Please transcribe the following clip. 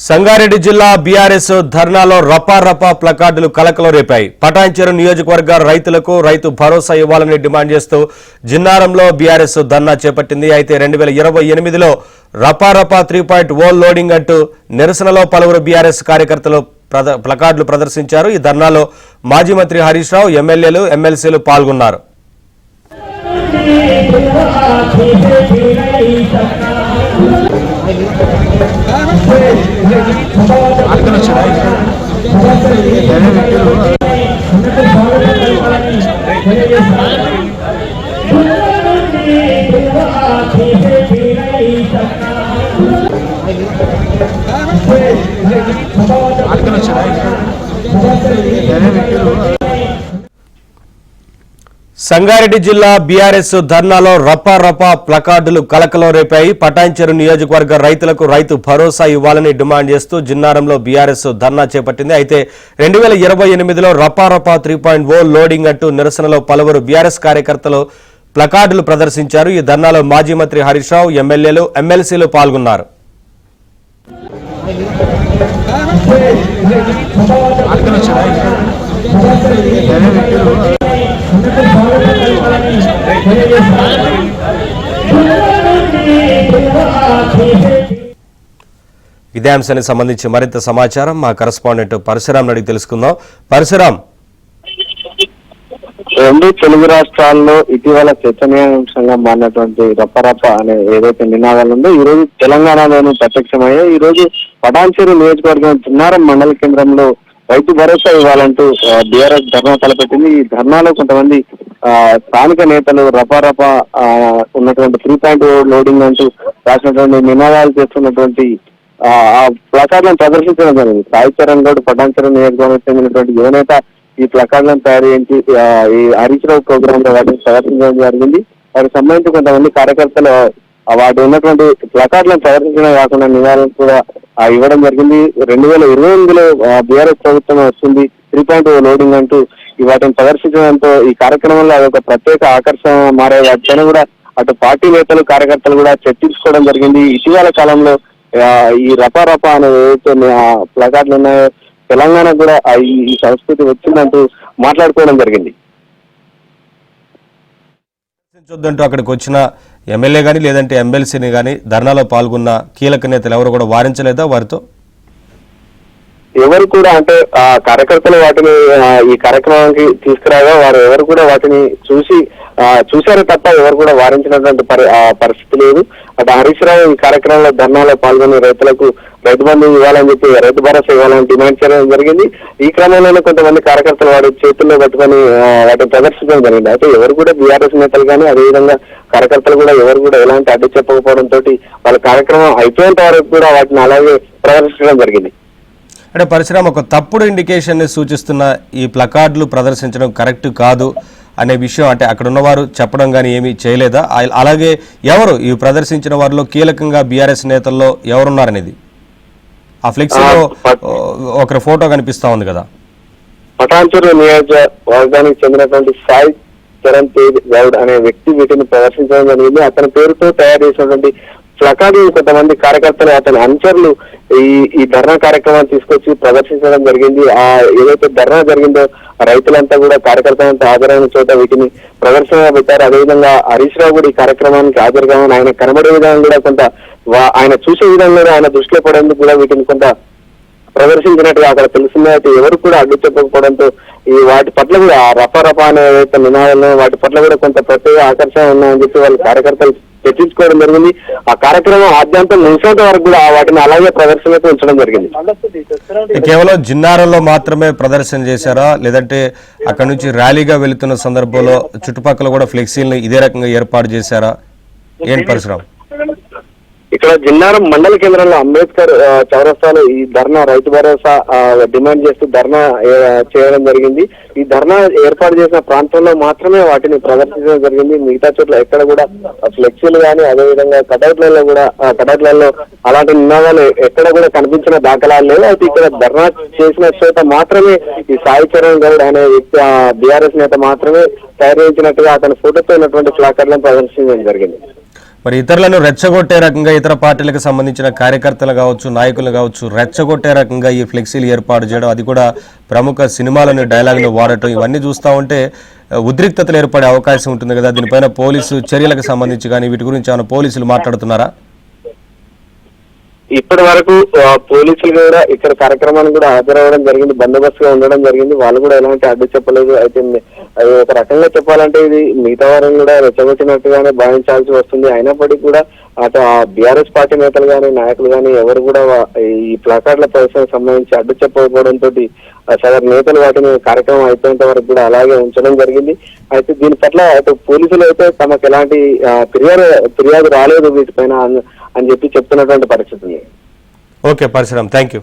సంగారెడ్డి జిల్లా బీఆర్ఎస్ ధర్నాలో రపారపా ప్లకార్డులు కలకలం రేపాయి. పటాన్చెరు నియోజకవర్గ రైతులకు రైతు భరోసా ఇవ్వాలని డిమాండ్ చేస్తూ జిన్నారంలో బీఆర్ఎస్ ధర్నా చేపట్టింది. అయితే 2028లో రపారపా 3.0 లోడింగ్ అంటూ నిరసనలో పలువురు బీఆర్ఎస్ కార్యకర్తలు ప్లకార్డులు ప్రదర్శించారు. ఈ ధర్నాలో మాజీ మంత్రి హరీష్ రావు, ఎమ్మెల్యేలు, ఎమ్మెల్సీలు పాల్గొన్నారు. సంగారెడ్డి జిల్లా బీఆర్ఎస్ ధర్నాలో రపారపా ప్లకార్డులు కలకలం రేపాయి. పటాన్చెరు నియోజకవర్గ రైతులకు రైతు భరోసా ఇవ్వాలని డిమాండ్ చేస్తూ జిన్నారంలో బీఆర్ఎస్ ధర్నా చేపట్టింది. అయితే 2028లో రపారపా 3.0 లోడింగ్ అంటూ నిరసనలో పలువురు బీఆర్ఎస్ కార్యకర్తలు ప్లకార్డులు ప్రదర్శించారు. ఈ ధర్నాలో మాజీ మంత్రి హరీష్ రావు, ఎమ్మెల్యేలు, ఎమ్మెల్సీలు పాల్గొన్నారు. ఇదే అంశానికి సంబంధించి మరింత సమాచారం మా కరెస్పాండెంట్ పరశురాం అడిగి తెలుసుకుందాం. పరశురాం, రెండు తెలుగు రాష్ట్రాల్లో ఇటీవల చర్చనీయాంశంగా మారినటువంటి రప్పరప్ప అనే ఏదైతే నినాదాలు ఉందో ఈ రోజు తెలంగాణలోనూ ప్రత్యక్షమయ్యాయి. ఈ రోజు పటాన్చెరు నియోజకవర్గం జిన్నారం మండల కేంద్రంలో రైతు భరోసా ఇవ్వాలంటూ బీఆర్ఎస్ ధర్నా తలపెట్టింది. ఈ ధర్నాలో కొంతమంది స్థానిక నేతలు రపారప ఉన్నటువంటి 3.0 లోడింగ్ అంటూ రాసినటువంటి నినాదాలు చేస్తున్నటువంటి ఆ ప్లకార్డులను ప్రదర్శించడం జరిగింది. సాయి చరణ్ గౌడ్ పటాన్చెరు నియోజకవర్గం చెందినటువంటి యువనేత ఈ ప్లకార్డులను తయారు చేయించి ఈ హరీష్ రావు ప్రోగ్రామ్ లో వాటిని ప్రదర్శించడం జరిగింది. వాటికి సంబంధించి కొంతమంది కార్యకర్తలు వాటి ఉన్నటువంటి ప్లకార్డులను ప్రదర్శించడం కాకుండా నివాళులు కూడా ఇవ్వడం జరిగింది. 2028లో బీఆర్ఎస్ ప్రభుత్వం వస్తుంది 3.0 లోడింగ్ అంటూ వాటిని ప్రదర్శించడంతో ఈ కార్యక్రమంలో అదొక ప్రత్యేక ఆకర్షణ మారే వాటిపైన కూడా అటు పార్టీ నేతలు, కార్యకర్తలు కూడా చర్చించుకోవడం జరిగింది. ఇటీవల కాలంలో ఈ రపారపా అనే ఏదైతే ప్లకార్డులు ఉన్నాయో తెలంగాణ కూడా ఈ సంస్కృతి వచ్చిందంటూ మాట్లాడుకోవడం జరిగింది. చూద్దంటూ అక్కడికి వచ్చిన ఎమ్మెల్యే కానీ లేదంటే ఎమ్మెల్సీని కానీ ధర్నాలో పాల్గొన్న కీలక నేతలు ఎవరు కూడా వారించలేదా? వారితో ఎవరు కూడా అంటే ఆ కార్యకర్తలు వాటిని ఈ కార్యక్రమానికి తీసుకురాగా వారు ఎవరు కూడా వాటిని చూశారు తప్ప ఎవరు కూడా వారించినటువంటి పరిస్థితి లేదు. అటు హరీష్ రావు ఈ కార్యక్రమంలో ధర్నాలో పాల్గొని రైతులకు రైతు బంధు ఇవ్వాలని చెప్పి రైతు భరోసా ఇవ్వాలని డిమాండ్ చేయడం జరిగింది. ఈ క్రమంలోనే కొంతమంది కార్యకర్తలు వాటి చేతుల్లో పట్టుకొని వాటిని ప్రదర్శించడం జరిగింది. అయితే ఎవరు కూడా బీఆర్ఎస్ నేతలు కానీ అదేవిధంగా కార్యకర్తలు కూడా ఎవరు కూడా ఎలాంటి అడ్డు చెప్పకపోవడంతో వాళ్ళ కార్యక్రమం అయిపోయేంత వరకు కూడా వాటిని అలాగే ప్రదర్శించడం జరిగింది. అంటే పరశురాం, ఒక తప్పుడు ఇండికేషన్ సూచిస్తున్న ఈ ప్లకార్డులు ప్రదర్శించడం కరెక్ట్ కాదు అనే విషయం అంటే అక్కడ ఉన్నవారు చెప్పడం కానీ ఏమీ చేయలేదా? అలాగే ఎవరు ఈ ప్రదర్శించిన వారిలో కీలకంగా బీఆర్ఎస్ నేతల్లో ఎవరున్నారనేది ఆ ఫ్లెక్సీలో ఒకరి ఫోటో కనిపిస్తా ఉంది కదా. పటాన్చెరు నియోజకవర్గానికి చెందినటువంటి సాయి చరణ్ గౌడ్ అనే వ్యక్తి వీటిని ప్రదర్శించడం జరిగింది. అతని పేరుతో తయారు చేసినటువంటి ప్లకార్డులు కొంతమంది కార్యకర్తలు అతని అనుచరులు ఈ ధర్నా కార్యక్రమాన్ని తీసుకొచ్చి ప్రదర్శించడం జరిగింది. ఏదైతే ధర్నా జరిగిందో రైతులంతా కూడా కార్యకర్తలంతా హాజరైన చోట వీటిని ప్రదర్శనగా పెట్టారు. అదేవిధంగా హరీష్ రావు కూడా ఈ కార్యక్రమానికి హాజరు కావాలని ఆయన కనబడే విధానం కూడా కొంత ఆయన చూసే విధంగా ఆయన దృష్టిలో పడేందుకు కూడా వీటిని కొంత ప్రదర్శించినట్టుగా అక్కడ తెలిసిందే. అయితే ఎవరు కూడా అడ్డు చెప్పకపోవడంతో ఈ వాటి పట్ల కూడా రపారపా అనే నినాదాలు వాటి పట్ల కూడా కొంత ప్రత్యేక ఆకర్షణ ఉన్నాయని చెప్పి వాళ్ళ కార్యకర్తలు చర్చించుకోవడం జరిగింది. ఆ కార్యక్రమం ఆద్యంతం ముగిసేంత వరకు కూడా వాటిని అలాగే ప్రదర్శనకు ఉంచడం జరిగింది. కేవలం జిన్నారంలో మాత్రమే ప్రదర్శన చేశారా, లేదంటే అక్కడ నుంచి ర్యాలీగా వెళుతున్న సందర్భంలో చుట్టుపక్కల కూడా ఫ్లెక్సీలను ఇదే రకంగా ఏర్పాటు చేశారా? ఏంటి పరశురాం? ఇక్కడ జిన్నారం మండల కేంద్రంలో అంబేద్కర్ చౌరస్తాలో ఈ ధర్నా రైతు భరోసా డిమాండ్ చేస్తూ ధర్నా చేయడం జరిగింది. ఈ ధర్నా ఏర్పాటు చేసిన ప్రాంతంలో మాత్రమే వాటిని ప్రదర్శించడం జరిగింది. మిగతా చోట్ల ఎక్కడ కూడా ఫ్లెక్సీలు కానీ అదేవిధంగా కటౌట్లలో అలాంటి నినాదాలు ఎక్కడ కూడా కనిపించిన దాఖలాలు లేవు. అయితే ఇక్కడ ధర్నా చేసిన చోట మాత్రమే ఈ సాయి చరణ్ గౌడ్ అనే వ్యక్తి బీఆర్ఎస్ నేత మాత్రమే తయారు చేయించినట్టుగా అతని ఫోటోతో ఉన్నటువంటి ప్లాకార్డులను ప్రదర్శించడం జరిగింది. మరి ఇతరులను రెచ్చగొట్టే రకంగా ఇతర పార్టీలకు సంబంధించిన కార్యకర్తలు కావచ్చు, నాయకులు కావచ్చు, రెచ్చగొట్టే రకంగా ఈ ఫ్లెక్సీలు ఏర్పాటు చేయడం, అది కూడా ప్రముఖ సినిమాలను డైలాగులు వాడటం, ఇవన్నీ చూస్తూ ఉంటే ఉద్రిక్తతలు ఏర్పడే అవకాశం ఉంటుంది కదా. దీనిపైన పోలీసు చర్యలకు సంబంధించి కానీ వీటి గురించి ఏమైనా పోలీసులు మాట్లాడుతున్నారా? ఇప్పటి వరకు పోలీసులు కూడా ఇక్కడ కార్యక్రమానికి కూడా హాజరవ్వడం జరిగింది, బందోబస్తుగా ఉండడం జరిగింది. వాళ్ళు కూడా ఎలాంటి అడ్డు చెప్పలేదు. అయితే అది ఒక రకంగా చెప్పాలంటే ఇది మిగతా వారిని కూడా రెచ్చగొట్టినట్టుగానే భావించాల్సి వస్తుంది. అయినప్పటికీ కూడా అటు బీఆర్ఎస్ పార్టీ నేతలు కానీ నాయకులు కానీ ఎవరు కూడా ఈ ప్లాకార్డుల ప్రదర్శనకు సంబంధించి అడ్డు చెప్పకపోవడంతో సదరు నేతలు వాటిని కార్యక్రమం అయిపోయేంత వరకు కూడా అలాగే ఉంచడం జరిగింది. అయితే దీని పట్ల అటు పోలీసులు అయితే తమకు ఎలాంటి ఫిర్యాదు రాలేదు వీటిపైన అని చెప్పి చెప్తున్నటువంటి పరిస్థితి ఉంది. Okay Parashuram, thank you.